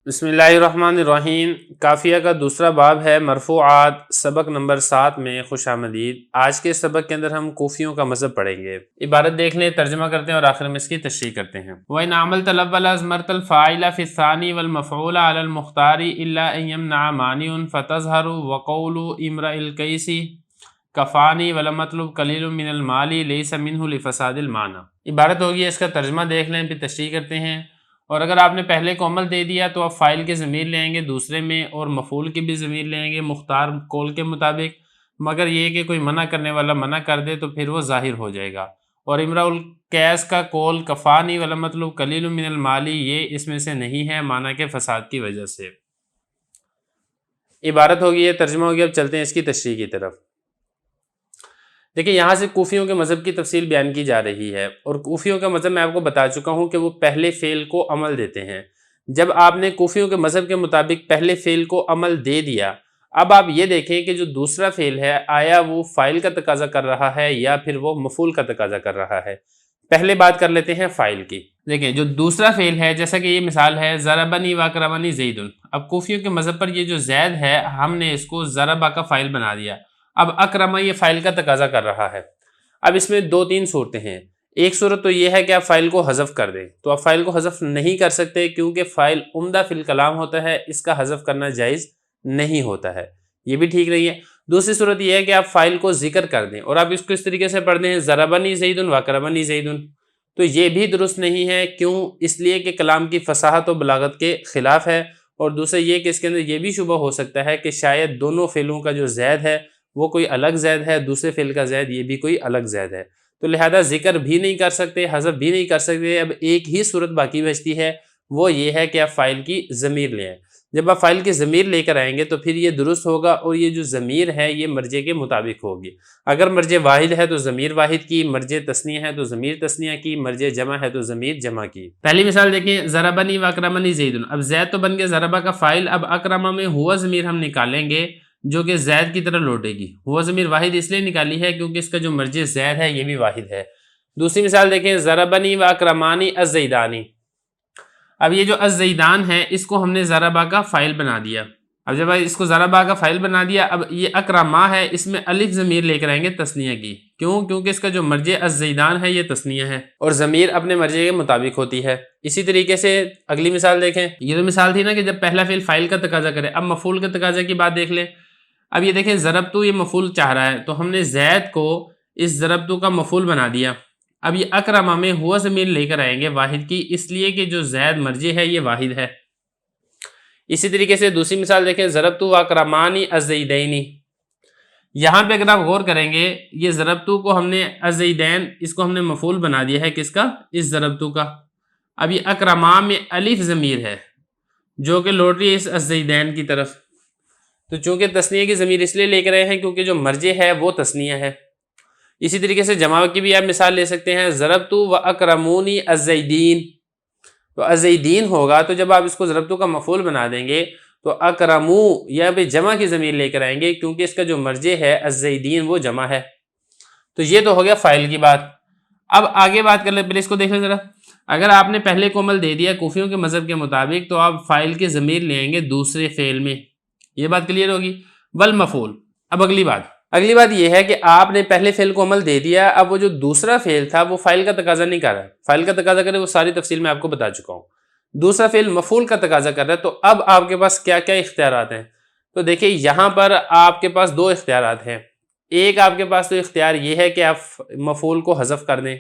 بسم اللہ الرحمن الرحیم۔ کافیہ کا دوسرا باب ہے مرفوعات، سبق نمبر 7 میں خوش آمدید۔ آج کے سبق کے اندر ہم کوفیوں کا مذہب پڑھیں گے۔ عبارت دیکھ لیں، ترجمہ کرتے ہیں اور آخر میں اس کی تشریح کرتے ہیں۔ وَإِنْ عَمَلْتَ الْأَوَّلَ أَضْمَرْتَ الْفَاعِلَ فِي الثَّانِي وَالْمَفْعُولَ عَلَى الْمُخْتَارِ إِلَّا أَنْ يَمْنَعَ مَانِعٌ فَتَظْهَرُ وَقَوْلُ امْرِئِ الْقَيْسِ کفانی ولم مطلب قلیل من المال لیس منہ لفساد المعنی۔ عبارت ہوگی، اس کا ترجمہ دیکھ لیں پھر تشریح کرتے ہیں۔ اور اگر آپ نے پہلے کو عمل دے دیا تو آپ فاعل کے ضمیر لیں گے دوسرے میں، اور مفعول کی بھی ضمیر لیں گے مختار قول کے مطابق، مگر یہ کہ کوئی منع کرنے والا منع کر دے تو پھر وہ ظاہر ہو جائے گا۔ اور امرأ القیس کا قول کفانی ولم مطلب قلیل من المال، یہ اس میں سے نہیں ہے معنی کے فساد کی وجہ سے۔ عبارت ہوگی، یہ ترجمہ ہوگی۔ اب چلتے ہیں اس کی تشریح کی طرف۔ دیکھیں، یہاں سے کوفیوں کے مذہب کی تفصیل بیان کی جا رہی ہے، اور کوفیوں کا مذہب میں آپ کو بتا چکا ہوں کہ وہ پہلے فعل کو عمل دیتے ہیں۔ جب آپ نے کوفیوں کے مذہب کے مطابق پہلے فعل کو عمل دے دیا، اب آپ یہ دیکھیں کہ جو دوسرا فعل ہے آیا وہ فاعل کا تقاضا کر رہا ہے یا پھر وہ مفعول کا تقاضا کر رہا ہے۔ پہلے بات کر لیتے ہیں فاعل کی۔ دیکھیں، جو دوسرا فعل ہے، جیسا کہ یہ مثال ہے ضربنی واکرمنی زید۔ اب کوفیوں کے مذہب پر یہ جو زید ہے، ہم نے اس کو ضربہ کا فاعل بنا دیا۔ اب اکرمہ یہ فاعل کا تقاضا کر رہا ہے۔ اب اس میں دو تین صورتیں ہیں۔ ایک صورت تو یہ ہے کہ آپ فاعل کو حذف کر دیں، تو آپ فاعل کو حذف نہیں کر سکتے کیونکہ فاعل عمدہ فی الکلام ہوتا ہے، اس کا حذف کرنا جائز نہیں ہوتا ہے، یہ بھی ٹھیک نہیں ہے۔ دوسری صورت یہ ہے کہ آپ فاعل کو ذکر کر دیں اور آپ اس کو اس طریقے سے پڑھ دیں ضربنی زید واکرمنی زید، تو یہ بھی درست نہیں ہے۔ کیوں؟ اس لیے کہ کلام کی فصاحت و بلاغت کے خلاف ہے، اور دوسرا یہ کہ اس کے اندر یہ بھی شبہ ہو سکتا ہے کہ شاید دونوں فعلوں کا جو زید ہے وہ کوئی الگ زید ہے، دوسرے فعل کا زید یہ بھی کوئی الگ زید ہے، تو لہذا ذکر بھی نہیں کر سکتے، حذف بھی نہیں کر سکتے۔ اب ایک ہی صورت باقی بچتی ہے، وہ یہ ہے کہ آپ فاعل کی ضمیر لے آئیں۔ جب آپ فاعل کی ضمیر لے کر آئیں گے تو پھر یہ درست ہوگا، اور یہ جو ضمیر ہے یہ مرجع کے مطابق ہوگی۔ اگر مرجع واحد ہے تو ضمیر واحد کی، مرجع تثنیہ ہے تو ضمیر تثنیہ کی، مرجع جمع ہے تو ضمیر جمع کی۔ پہلی مثال دیکھیں، ضربنی واکرمنی زید۔ اب زید تو بن گیا ضربہ کا فاعل، اب اکرمہ میں ہوا ضمیر ہم نکالیں گے جو کہ زید کی طرح لوٹے گی۔ ہوا ضمیر واحد اس لیے نکالی ہے کیونکہ اس کا جو مرجع زید ہے یہ بھی واحد ہے۔ دوسری مثال دیکھیں، ضربنی واکرمانی الزیدانی۔ اب یہ جو الزیدان ہے اس کو ہم نے ضربہ کا فاعل بنا دیا۔ اب جب اس کو ضربہ کا فاعل بنا دیا، اب یہ اکرما ہے، اس میں الف ضمیر لے کر آئیں گے تثنیہ کی۔ کیوں؟ کیونکہ اس کا جو مرجع الزیدان ہے یہ تثنیہ ہے، اور ضمیر اپنے مرجع کے مطابق ہوتی ہے۔ اسی طریقے سے اگلی مثال دیکھیں، یہ تو مثال تھی نا کہ جب پہلا فعل فاعل کا تقاضا کرے۔ اب مفعول کے تقاضا کی بات دیکھ لیں۔ اب یہ دیکھیں، ضربتو یہ مفعول چاہ رہا ہے، تو ہم نے زید کو اس ضربتو کا مفعول بنا دیا۔ اب یہ اکرمہ میں ہوا ضمیر لے کر آئیں گے واحد کی، اس لیے کہ جو زید مرجع ہے یہ واحد ہے۔ اسی طریقے سے دوسری مثال دیکھیں، ضربتو واکرمانی الزیدینی۔ یہاں پہ اگر آپ غور کریں گے، یہ ضربتو کو ہم نے الزیدین، اس کو ہم نے مفعول بنا دیا ہے، کس کا؟ اس ضربتو کا۔ اب یہ اکرما میں الف ضمیر ہے جو کہ لوٹ رہی ہے اس الزیدین کی طرف، تو چونکہ تثنیہ کی ضمیر اس لیے لے کر رہے ہیں کیونکہ جو مرجع ہے وہ تثنیہ ہے۔ اسی طریقے سے جمع کی بھی آپ مثال لے سکتے ہیں، ضربتو واکرمونی الزیدین، تو الزیدین ہوگا، تو جب آپ اس کو ضربتو کا مفعول بنا دیں گے تو اکرمو یا بھی جمع کی ضمیر لے کر آئیں گے کیونکہ اس کا جو مرجع ہے الزیدین وہ جمع ہے۔ تو یہ تو ہو گیا فاعل کی بات۔ اب آگے بات کر لیں، پہلے اس کو دیکھ لیں ذرا۔ اگر آپ نے پہلے کو عمل دے دیا کوفیوں کے مذہب کے مطابق تو آپ فاعل کی ضمیر لے آئیں گے دوسرے فعل میں، یہ بات کلیئر ہوگی۔ والمفعول۔ اب اگلی بات یہ ہے کہ آپ نے پہلے فعل کو عمل دے دیا، اب وہ جو دوسرا فعل تھا وہ فاعل کا تقاضا نہیں کر رہا ہے، فاعل کا تقاضا کرے وہ ساری تفصیل میں آپ کو بتا چکا ہوں۔ دوسرا فعل مفعول کا تقاضا کر رہا ہے، تو اب آپ کے پاس کیا کیا اختیارات ہیں؟ تو دیکھیں، یہاں پر آپ کے پاس دو اختیارات ہیں۔ ایک آپ کے پاس تو اختیار یہ ہے کہ آپ مفعول کو حذف کر دیں۔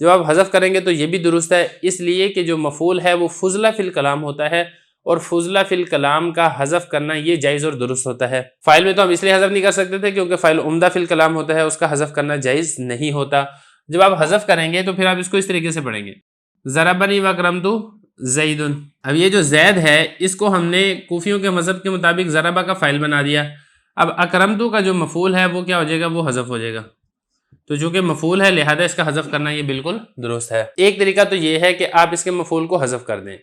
جب آپ حذف کریں گے تو یہ بھی درست ہے، اس لیے کہ جو مفعول ہے وہ فضلہ فی الکلام ہوتا ہے، اور فضلہ فی الکلام کا حذف کرنا یہ جائز اور درست ہوتا ہے۔ فاعل میں تو ہم اس لیے حذف نہیں کر سکتے تھے کیونکہ فاعل عمدہ فی الکلام ہوتا ہے، اس کا حذف کرنا جائز نہیں ہوتا۔ جب آپ حذف کریں گے تو پھر آپ اس کو اس طریقے سے پڑھیں گے، ضربنی واکرمتو زید۔ اب یہ جو زید ہے اس کو ہم نے کوفیوں کے مذہب کے مطابق ضربہ کا فاعل بنا دیا۔ اب اکرمتو کا جو مفعول ہے وہ کیا ہو جائے گا؟ وہ حذف ہو جائے گا، تو چونکہ مفعول ہے لہذا اس کا حذف کرنا یہ بالکل درست ہے۔ ایک طریقہ تو یہ ہے کہ آپ اس کے مفعول کو حذف کر دیں۔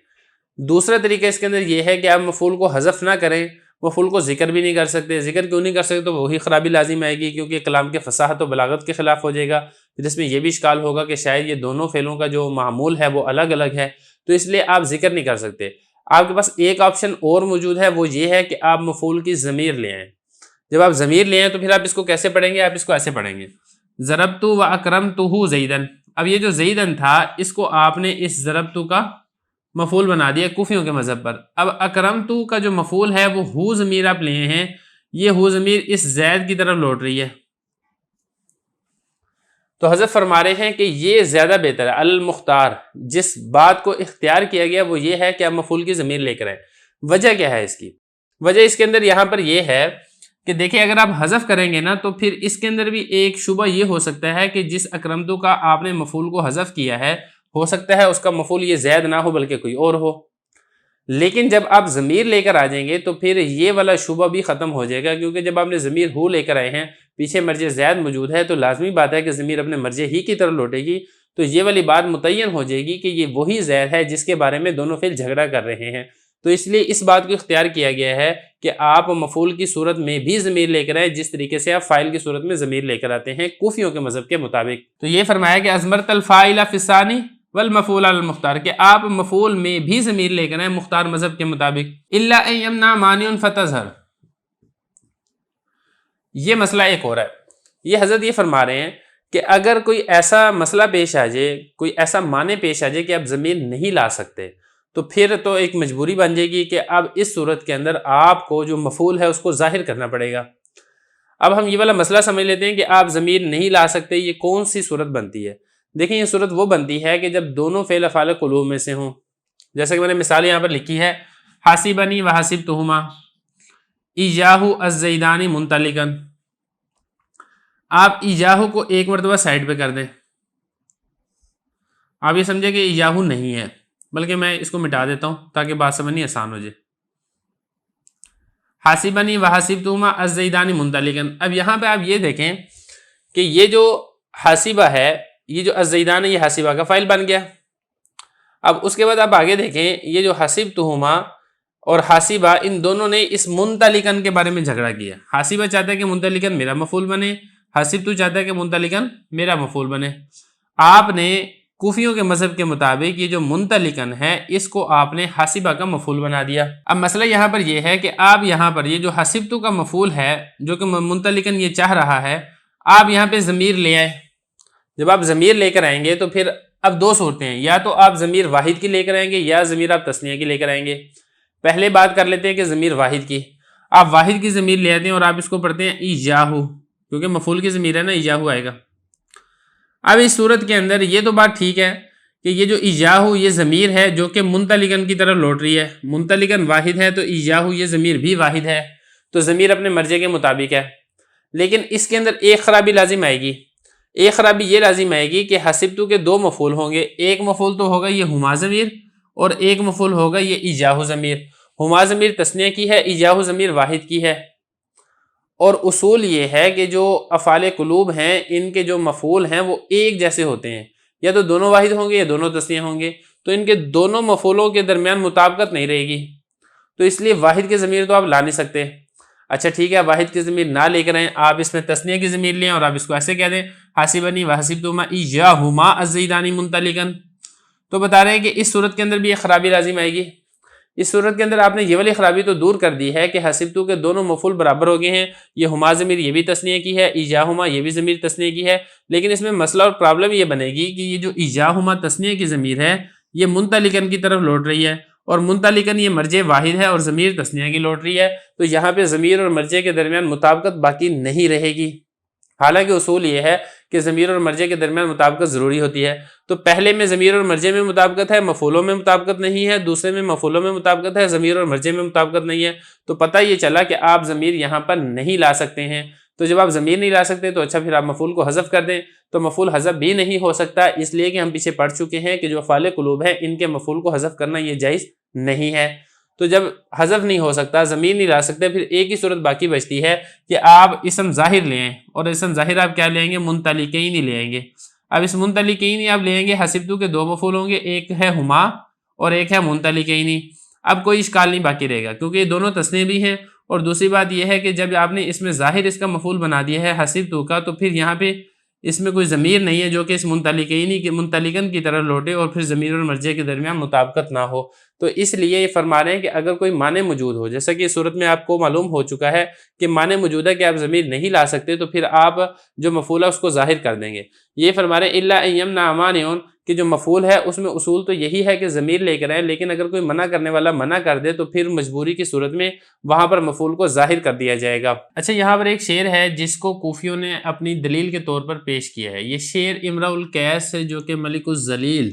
دوسرا طریقہ اس کے اندر یہ ہے کہ آپ مفعول کو حذف نہ کریں، مفعول کو ذکر بھی نہیں کر سکتے۔ ذکر کیوں نہیں کر سکتے؟ تو وہی خرابی لازم آئے گی کیونکہ کلام کے فصاحت و بلاغت کے خلاف ہو جائے گا۔ پھر اس میں یہ بھی اشکال ہوگا کہ شاید یہ دونوں فعلوں کا جو معمول ہے وہ الگ الگ ہے، تو اس لیے آپ ذکر نہیں کر سکتے۔ آپ کے پاس ایک آپشن اور موجود ہے، وہ یہ ہے کہ آپ مفعول کی ضمیر لے آئیں۔ جب آپ ضمیر لے آئیں تو پھر آپ اس کو کیسے پڑھیں گے؟ آپ اس کو ایسے پڑھیں گے، ضربت و اکرمتہ زیدن۔ اب یہ جو زیدن تھا اس کو آپ نے اس ضربت کا مفعول بنا دیا کوفیوں کے مذہب پر۔ اب اکرمتہ کا جو مفعول ہے وہ ہو ضمیر آپ لیے ہیں، یہ ہو ضمیر اس زید کی طرف لوٹ رہی ہے، تو حضرت فرما رہے ہیں کہ یہ زیادہ بہتر ہے۔ المختار، جس بات کو اختیار کیا گیا وہ یہ ہے کہ آپ مفعول کی ضمیر لے کر آئیں۔ وجہ کیا ہے اس کی؟ وجہ اس کے اندر یہاں پر یہ ہے کہ دیکھیں اگر آپ حذف کریں گے نا تو پھر اس کے اندر بھی ایک شبہ یہ ہو سکتا ہے کہ جس اکرمتو کا آپ نے مفعول کو حذف کیا ہے، ہو سکتا ہے اس کا مفعول یہ زید نہ ہو بلکہ کوئی اور ہو۔ لیکن جب آپ ضمیر لے کر آ جائیں گے تو پھر یہ والا شبہ بھی ختم ہو جائے گا، کیونکہ جب آپ نے ضمیر ہو لے کر آئے ہیں، پیچھے مرجع زید موجود ہے، تو لازمی بات ہے کہ ضمیر اپنے مرجع ہی کی طرف لوٹے گی، تو یہ والی بات متعین ہو جائے گی کہ یہ وہی زید ہے جس کے بارے میں دونوں فعل جھگڑا کر رہے ہیں۔ تو اس لیے اس بات کو اختیار کیا گیا ہے کہ آپ مفعول کی صورت میں بھی ضمیر لے کر آئیں، جس طریقے سے آپ فاعل کی صورت میں ضمیر لے کر آتے ہیں کوفیوں کے مذہب کے مطابق۔ تو یہ فرمایا کہ ازمرت الفاعل فی الثانی والمفعول علی المختار، کہ آپ مفعول میں بھی ضمیر لے کر آئیں مختار مذہب کے مطابق۔ الا ان یمنع مانع فتظہر، یہ مسئلہ ایک اور ہے۔ یہ حضرت یہ فرما رہے ہیں کہ اگر کوئی ایسا مسئلہ پیش آ جائے، کوئی ایسا معنی پیش آ جائے کہ آپ ضمیر نہیں لا سکتے، تو پھر تو ایک مجبوری بن جائے گی کہ اب اس صورت کے اندر آپ کو جو مفعول ہے اس کو ظاہر کرنا پڑے گا۔ اب ہم یہ والا مسئلہ سمجھ لیتے ہیں کہ آپ ضمیر نہیں لا سکتے، یہ کون سی صورت بنتی ہے؟ دیکھیں یہ صورت وہ بنتی ہے کہ جب دونوں فعل افعال قلوب میں سے ہوں، جیسے کہ میں نے مثال یہاں پر لکھی ہے، حاسبنی وحاسبتہما ایجاہ الزیدانی منطلقاً۔ آپ ایجاہ کو ایک مرتبہ سائڈ پہ کر دیں، آپ یہ سمجھیں کہ ایجاہ نہیں ہے، بلکہ میں اس کو مٹا دیتا ہوں تاکہ بات سمجھنی آسان ہو جائے۔ حاسبنی وحاسبتہما الزیدانی منطلقاً۔ اب یہاں پہ آپ یہ دیکھیں کہ یہ جو حاسبہ ہے، یہ جو الزیدان ہے، یہ حاسبہ کا فاعل بن گیا۔ اب اس کے بعد آپ آگے دیکھیں، یہ جو حاسبتہما اور حاسبہ، ان دونوں نے اس منطلقاً کے بارے میں جھگڑا کیا۔ حاسبہ چاہتا ہے کہ منطلقاً میرا مفعول بنے، حاسبتو چاہتا ہے کہ منطلقاً میرا مفعول بنے۔ آپ نے کوفیوں کے مذہب کے مطابق یہ جو منطلقاً ہے اس کو آپ نے حاسبہ کا مفعول بنا دیا۔ اب مسئلہ یہاں پر یہ ہے کہ آپ یہاں پر یہ جو حاسبتو کا مفعول ہے جو کہ منطلقاً یہ چاہ رہا ہے، آپ یہاں پہ ضمیر لے آئے۔ جب آپ ضمیر لے کر آئیں گے تو پھر اب دو صورتیں ہیں، یا تو آپ ضمیر واحد کی لے کر آئیں گے یا ضمیر آپ تثنیہ کی لے کر آئیں گے۔ پہلے بات کر لیتے ہیں کہ ضمیر واحد کی۔ آپ واحد کی ضمیر لے آتے ہیں اور آپ اس کو پڑھتے ہیں ایجاہو، کیونکہ مفعول کی ضمیر ہے نا، ایجاہو آئے گا۔ اب اس صورت کے اندر یہ تو بات ٹھیک ہے کہ یہ جو ایجاہو یہ ضمیر ہے جو کہ منطلقاً کی طرف لوٹ رہی ہے، منطلقاً واحد ہے تو ایجاہو یہ ضمیر بھی واحد ہے، تو ضمیر اپنے مرجع کے مطابق ہے۔ لیکن اس کے اندر ایک خرابی لازم آئے گی۔ ایک خرابی یہ لازم آئے گی کہ حاسبتو کے دو مفعول ہوں گے، ایک مفعول تو ہوگا یہ ہما ضمیر اور ایک مفعول ہوگا یہ ایجاہو ضمیر۔ ہما ضمیر تثنیہ کی ہے، ایجاہو ضمیر واحد کی ہے، اور اصول یہ ہے کہ جو افعال قلوب ہیں ان کے جو مفعول ہیں وہ ایک جیسے ہوتے ہیں، یا تو دونوں واحد ہوں گے یا دونوں تثنیہ ہوں گے، تو ان کے دونوں مفعولوں کے درمیان مطابقت نہیں رہے گی، تو اس لیے واحد کی ضمیر تو آپ لا نہیں سکتے۔ اچھا ٹھیک ہے، واحد کی ضمیر نہ لے کر آئیں، آپ اس میں تثنیہ کی ضمیر لیں اور آپ اس کو ایسے کہہ دیں حاسبنی وحاسبتہما ایجاہما الزیدانی منطلقاً۔ تو بتا رہے ہیں کہ اس صورت کے اندر بھی ایک خرابی لازم آئے گی۔ اس صورت کے اندر آپ نے یہ والی خرابی تو دور کر دی ہے کہ حاسبتو کے دونوں مفعول برابر ہو گئے ہیں، یہ ہما ضمیر یہ بھی تثنیہ کی ہے، ایجاہما یہ بھی ضمیر تثنیہ کی ہے، لیکن اس میں مسئلہ اور پرابلم یہ بنے گی کہ یہ جو ایجاہما تثنیہ کی ضمیر ہے یہ منطلقاً کی طرف لوٹ رہی ہے، اور منطلقاً یہ مرجع واحد ہے اور ضمیر تثنیہ کی لوٹ رہی ہے، تو یہاں پہ ضمیر اور مرجع کے درمیان مطابقت باقی نہیں رہے گی۔ حالانکہ اصول یہ ہے کہ ضمیر اور مرجع کے درمیان مطابقت ضروری ہوتی ہے، تو پہلے میں ضمیر اور مرجع میں مطابقت ہے، مفعولوں میں مطابقت نہیں ہے، دوسرے میں مفعولوں میں مطابقت ہے، ضمیر اور مرجع میں مطابقت نہیں ہے، تو پتہ یہ چلا کہ آپ ضمیر یہاں پر نہیں لا سکتے ہیں۔ تو جب آپ ضمیر نہیں لا سکتے تو اچھا پھر آپ مفعول کو حذف کر دیں، تو مفعول حذف بھی نہیں ہو سکتا، اس لیے کہ ہم پیچھے پڑھ چکے ہیں کہ جو افعال قلوب ہیں ان کے مفعول کو حذف کرنا یہ جائز نہیں ہے۔ تو جب حذف نہیں ہو سکتا، ضمیر نہیں لا سکتے، پھر ایک ہی صورت باقی بچتی ہے کہ آپ اسم ظاہر لے آئیں، اور اسم ظاہر آپ کیا لے آئیں گے؟ منطلقین ہی لے آئیں گے۔ اب اس منطلقین ہی آپ لے آئیں گے، حاسبتو کے دو مفعول ہوں گے، ایک ہے ہما اور ایک ہے منطلقین ہی۔ اب کوئی اشکال نہیں باقی رہے گا کیونکہ یہ دونوں تثنیہ بھی ہیں، اور دوسری بات یہ ہے کہ جب آپ نے اس میں ظاہر اس کا مفعول بنا دیا ہے حاسبتو کا، تو پھر یہاں پہ اس میں کوئی ضمیر نہیں ہے جو کہ اس منطلقن کی طرح لوٹے اور پھر ضمیر اور مرجع کے درمیان مطابقت نہ ہو. تو اس لیے یہ فرما رہے ہیں کہ اگر کوئی معنی موجود ہو، جیسا کہ اس صورت میں آپ کو معلوم ہو چکا ہے کہ معنی موجود ہے کہ آپ ضمیر نہیں لا سکتے، تو پھر آپ جو مفعول ہے اس کو ظاہر کر دیں گے. یہ فرما رہے ہیں الا ان یمنع مانع کہ جو مفعول ہے اس میں اصول تو یہی ہے کہ ضمیر لے کر آئیں، لیکن اگر کوئی منع کرنے والا منع کر دے تو پھر مجبوری کی صورت میں وہاں پر مفعول کو ظاہر کر دیا جائے گا. اچھا، یہاں پر ایک شعر ہے جس کو کوفیوں نے اپنی دلیل کے طور پر پیش کیا ہے. یہ شعر امرؤ القیس ہے جو کہ ملک الذلیل،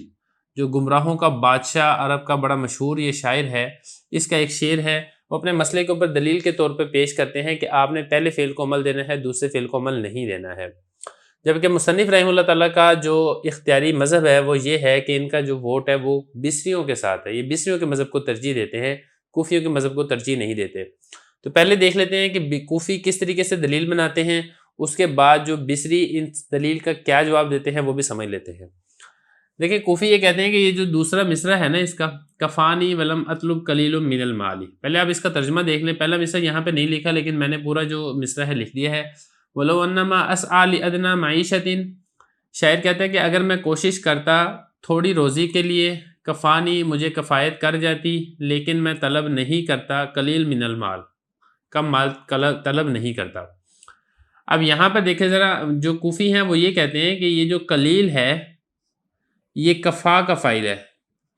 جو گمراہوں کا بادشاہ عرب کا بڑا مشہور یہ شاعر ہے، اس کا ایک شعر ہے. وہ اپنے مسئلے کے اوپر دلیل کے طور پر پیش کرتے ہیں کہ آپ نے پہلے فعل کو عمل دینا ہے، دوسرے فعل کو عمل نہیں دینا ہے. جبکہ مصنف رحمہ اللہ تعالیٰ کا جو اختیاری مذہب ہے وہ یہ ہے کہ ان کا جو ووٹ ہے وہ بصریوں کے ساتھ ہے. یہ بصریوں کے مذہب کو ترجیح دیتے ہیں، کوفیوں کے مذہب کو ترجیح نہیں دیتے. تو پہلے دیکھ لیتے ہیں کہ کوفی کس طریقے سے دلیل بناتے ہیں، اس کے بعد جو بصری ان دلیل کا کیا جواب دیتے ہیں وہ بھی سمجھ لیتے ہیں. دیکھیں، کوفی یہ کہتے ہیں کہ یہ جو دوسرا مصرع ہے نا اس کا، کفانی ولم اطلب قلیل من المال، پہلے آپ اس کا ترجمہ دیکھ لیں. پہلا مصرع یہاں پہ نہیں لکھا لیکن میں نے پورا جو مصرع ہے لکھ دیا ہے. ولو انما اسعى لادنى معیشۃ، شاعر کہتا ہے کہ اگر میں کوشش کرتا تھوڑی روزی کے لیے، کفانی مجھے کفایت کر جاتی، لیکن میں طلب نہیں کرتا قلیل من المال، کم مال طلب نہیں کرتا. اب یہاں پر دیکھیں ذرا، جو کوفی ہیں وہ یہ کہتے ہیں کہ یہ جو قلیل ہے یہ کفا کا فاعل ہے.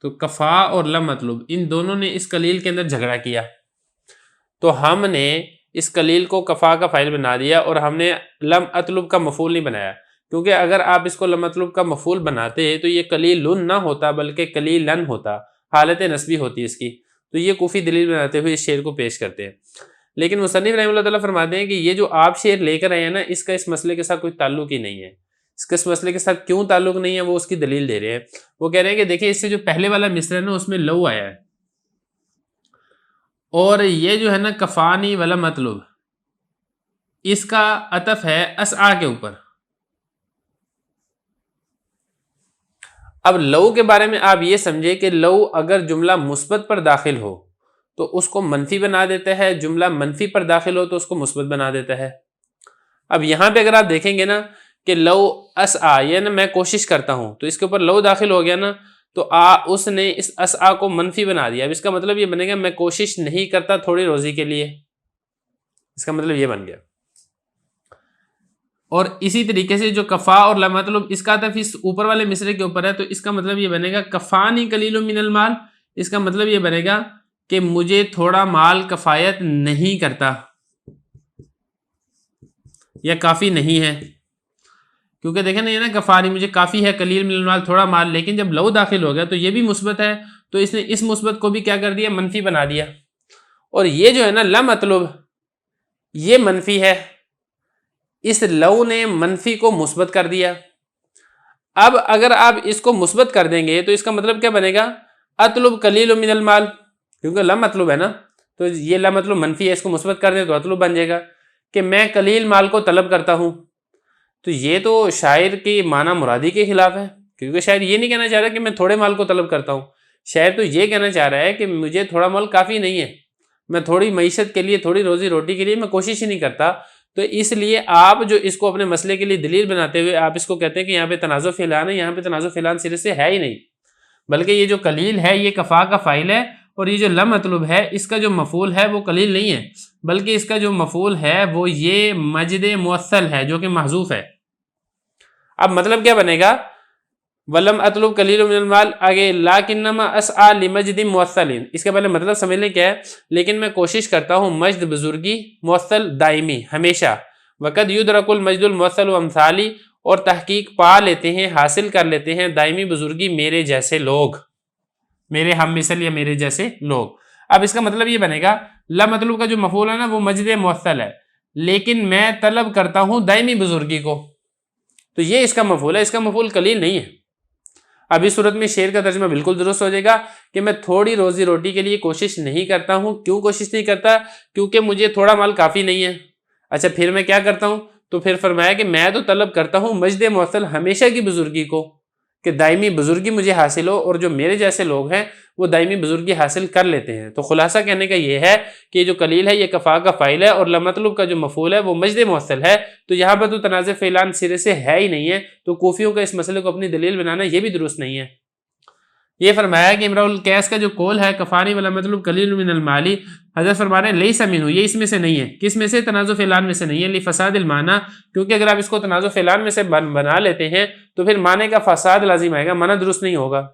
تو کفا اور لم مطلوب ان دونوں نے اس قلیل کے اندر جھگڑا کیا، تو ہم نے اس قلیل کو کفا کا فاعل بنا دیا اور ہم نے لم اطلب کا مفعول نہیں بنایا. کیونکہ اگر آپ اس کو لم اطلب کا مفعول بناتے تو یہ قلیلن نہ ہوتا بلکہ قلیلن ہوتا، حالت نسبی ہوتی اس کی. تو یہ کوفی دلیل بناتے ہوئے اس شعر کو پیش کرتے ہیں. لیکن مصنف رحمہ اللہ تعالیٰ فرماتے ہیں کہ یہ جو آپ شعر لے کر آئے ہیں نا، اس کا اس مسئلے کے ساتھ کوئی تعلق ہی نہیں ہے. اس کا اس مسئلے کے ساتھ کیوں تعلق نہیں ہے وہ اس کی دلیل دے رہے ہیں. وہ کہہ رہے ہیں کہ دیکھیں، اس سے جو پہلے والا مصرع ہے نا اس میں لو آیا ہے، اور یہ جو ہے نا کفانی والا مطلب، اس کا عطف ہے اسعا کے اوپر. اب لو کے بارے میں آپ یہ سمجھے کہ لو اگر جملہ مثبت پر داخل ہو تو اس کو منفی بنا دیتا ہے، جملہ منفی پر داخل ہو تو اس کو مثبت بنا دیتا ہے. اب یہاں پہ اگر آپ دیکھیں گے نا کہ لو اسعا، یہ نا میں کوشش کرتا ہوں، تو اس کے اوپر لو داخل ہو گیا نا، تو اس نے اس اسعا کو منفی بنا دیا. اب اس کا مطلب یہ بنے گا میں کوشش نہیں کرتا تھوڑی روزی کے لیے، اس کا مطلب یہ بن گیا. اور اسی طریقے سے جو کفا اور لم مطلب اس کا عطف اس اوپر والے مصرع کے اوپر ہے، تو اس کا مطلب یہ بنے گا کفانی قلیل من المال، اس کا مطلب یہ بنے گا کہ مجھے تھوڑا مال کفایت نہیں کرتا یا کافی نہیں ہے. کیونکہ دیکھیں نا، یہ نا کفانی مجھے کافی ہے، قلیل من المال تھوڑا مال، لیکن جب لو داخل ہو گیا تو یہ بھی مثبت ہے، تو اس نے اس مثبت کو بھی کیا کر دیا، منفی بنا دیا. اور یہ جو ہے نا لم مطلب یہ منفی ہے، اس لو نے منفی کو مثبت کر دیا. اب اگر آپ اس کو مثبت کر دیں گے تو اس کا مطلب کیا بنے گا، اطلب قلیل من المال، کیونکہ لم مطلب ہے نا، تو یہ لم مطلب منفی ہے، اس کو مثبت کر دیں تو اطلب بن جائے گا کہ میں قلیل مال کو طلب کرتا ہوں. تو یہ تو شاعر کی معنی مرادی کے خلاف ہے، کیونکہ شاعر یہ نہیں کہنا چاہ رہا کہ میں تھوڑے مال کو طلب کرتا ہوں. شاعر تو یہ کہنا چاہ رہا ہے کہ مجھے تھوڑا مال کافی نہیں ہے، میں تھوڑی معیشت کے لیے، تھوڑی روزی روٹی کے لیے میں کوشش ہی نہیں کرتا. تو اس لیے آپ جو اس کو اپنے مسئلے کے لیے دلیل بناتے ہوئے آپ اس کو کہتے ہیں کہ یہاں پہ تنازع فعلان ہے، یہاں پہ تنازع فعلان سرے سے ہے ہی نہیں، بلکہ یہ جو قلیل ہے یہ کفا کا فاعل ہے، اور یہ جو لم مطلب ہے اس کا جو مفعول ہے وہ قلیل نہیں ہے، بلکہ اس کا جو مفعول ہے وہ یہ مجد موصل ہے جو کہ محذوف ہے. اب مطلب کیا بنے گا، ولم اطلب قلیل من المال، آگے لاکنما اسعى لمجد موصل، اس کے پہلے مطلب سمجھ لیں کیا ہے، لیکن میں کوشش کرتا ہوں مجد بزرگی موصل دائمی ہمیشہ، وقد یدرک المجد الموصل وامثالی، اور تحقیق پا لیتے ہیں، حاصل کر لیتے ہیں دائمی بزرگی میرے جیسے لوگ، میرے ہم مثل یا میرے جیسے لوگ. اب اس کا مطلب یہ بنے گا، لا مطلب کا جو مفعول ہے نا وہ مجد موصل ہے، لیکن میں طلب کرتا ہوں دائمی بزرگی کو، تو یہ اس کا مفعول ہے، اس کا مفعول قلیل نہیں ہے. اب اس صورت میں شعر کا ترجمہ بالکل درست ہو جائے گا کہ میں تھوڑی روزی روٹی کے لیے کوشش نہیں کرتا ہوں. کیوں کوشش نہیں کرتا، کیونکہ مجھے تھوڑا مال کافی نہیں ہے. اچھا پھر میں کیا کرتا ہوں، تو پھر فرمایا کہ میں تو طلب کرتا ہوں مجد موصل ہمیشہ کی بزرگی کو، کہ دائمی بزرگی مجھے حاصل ہو اور جو میرے جیسے لوگ ہیں وہ دائمی بزرگی حاصل کر لیتے ہیں۔ تو خلاصہ کہنے کا یہ ہے کہ یہ جو قلیل ہے یہ کفا کا فاعل ہے اور لمطلوب کا جو مفعول ہے وہ مجد موصل ہے، تو یہاں پر تو تنازع فعلان سرے سے ہے ہی نہیں ہے، تو کوفیوں کا اس مسئلے کو اپنی دلیل بنانا یہ بھی درست نہیں ہے۔ یہ فرمایا کہ امرؤ القیس کا جو قول ہے کفانی والا مطلب قلیل من المالی، حضرت فرما رہے ہیں لیس منہ، یہ اس میں سے نہیں ہے۔ کس میں سے؟ تنازع فعلان میں سے نہیں ہے، لفساد المعنی، کیونکہ اگر آپ اس کو تنازع فعلان میں سے بنا لیتے ہیں تو پھر معنی کا فساد لازم آئے گا، معنی درست نہیں ہوگا۔